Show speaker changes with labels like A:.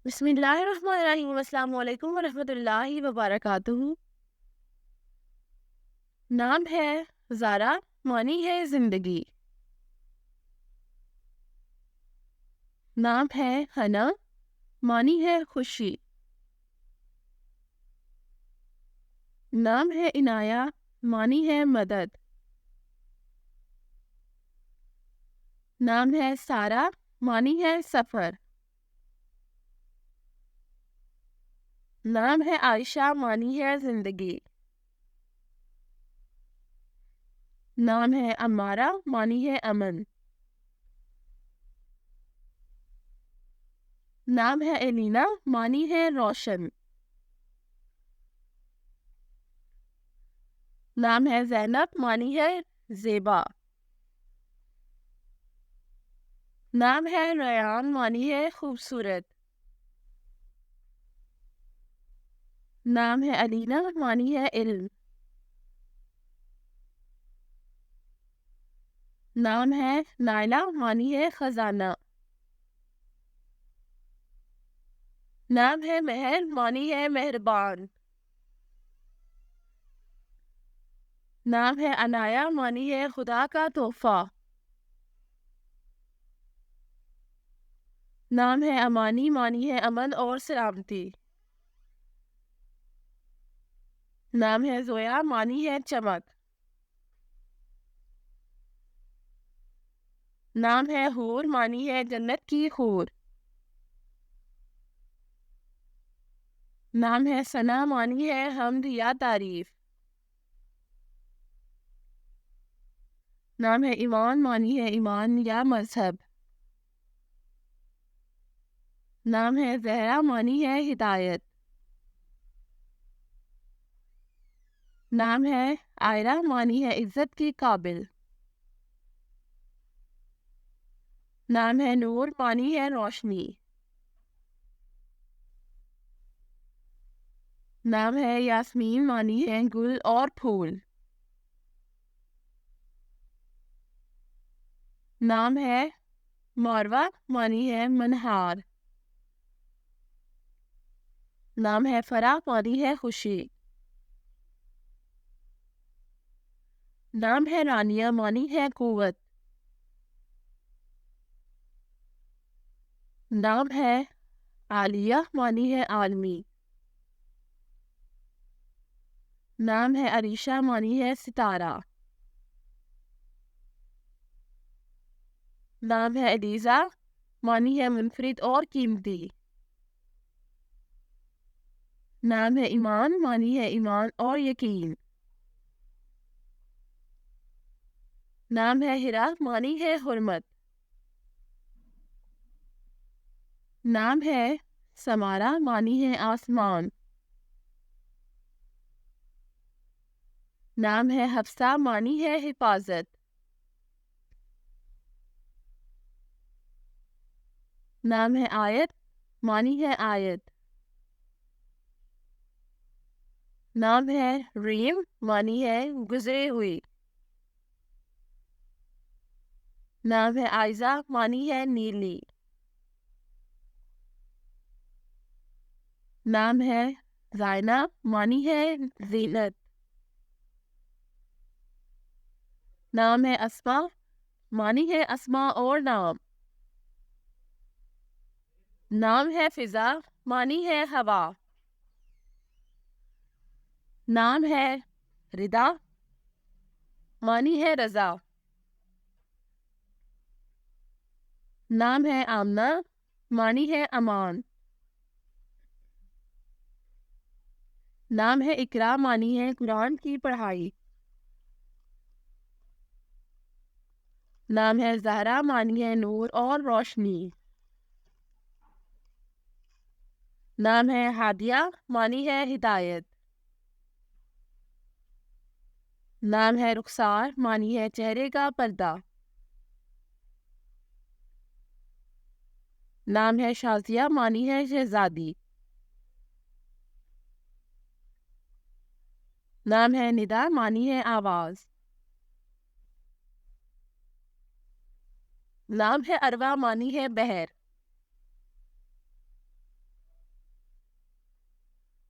A: بسم اللہ الرحمن الرحیم۔ السلام علیکم ورحمۃ اللہ وبرکاتہ۔ نام ہے زارا، معنی ہے زندگی۔ نام ہے ہنا، معنی ہے خوشی۔ نام ہے عنایا، معنی ہے مدد۔ نام ہے سارا، معنی ہے سفر۔ نام ہے عائشہ، معنی ہے زندگی۔ نام ہے امارہ، معنی ہے امن۔ نام ہے الینا، معنی ہے روشن۔ نام ہے زینب، معنی ہے زیبا۔ نام ہے ریان، معنی ہے خوبصورت۔ نام ہے علینا، معنی ہے علم۔ نام ہے نائلہ، معنی ہے خزانہ۔ نام ہے مہر، معنی ہے مہربان۔ نام ہے عنایا، معنی ہے خدا کا تحفہ۔ نام ہے امانی، معنی ہے امن اور سلامتی۔ نام ہے زویا، معنی ہے چمک۔ نام ہے حور، معنی ہے جنت کی حور۔ نام ہے ثنا، معنی ہے حمد یا تعریف۔ نام ہے ایمان، معنی ہے ایمان یا مذہب۔ نام ہے زہرا، معنی ہے ہدایت۔ نام ہے آئرہ، معنی ہے عزت کی قابل۔ نام ہے نور، معنی ہے روشنی۔ نام ہے یاسمین، معنی ہے گل اور پھول۔ نام ہے ماروہ، معنی ہے منہار۔ نام ہے فرح، معنی ہے خوشی۔ نام ہے رانیہ، معنی ہے قوت۔ نام ہے عالیہ، معنی ہے عالمی۔ نام ہے عریشہ، معنی ہے ستارہ۔ نام ہے علیزہ، معنی ہے منفرد اور قیمتی۔ نام ہے ایمان، معنی ہے ایمان اور یقین۔ نام ہے ہرا، معنی ہے حرمت۔ نام ہے سمارا، معنی ہے آسمان۔ نام ہے حفصہ، معنی ہے حفاظت۔ نام ہے آیت، معنی ہے آیت۔ نام ہے ریم، معنی ہے گزرے ہوئی۔ نام ہے آئزہ، معنی ہے نیلی۔ نام ہے زائنہ، معنی ہے زینت۔ نام ہے اسما، معنی ہے اسما اور نام۔ نام ہے فضا، معنی ہے ہوا۔ نام ہے ردا، معنی ہے رضا۔ نام ہے آمنہ، معنی ہے امان۔ نام ہے اقرا، معنی ہے قرآن کی پڑھائی۔ نام ہے زہرا، معنی ہے نور اور روشنی۔ نام ہے ہادیہ، معنی ہے ہدایت۔ نام ہے رخسار، معنی ہے چہرے کا پردہ۔ نام ہے شازیہ، معنی ہے شہزادی۔ نام ہے ندا، معنی ہے آواز۔ نام ہے اروا، معنی ہے بحر۔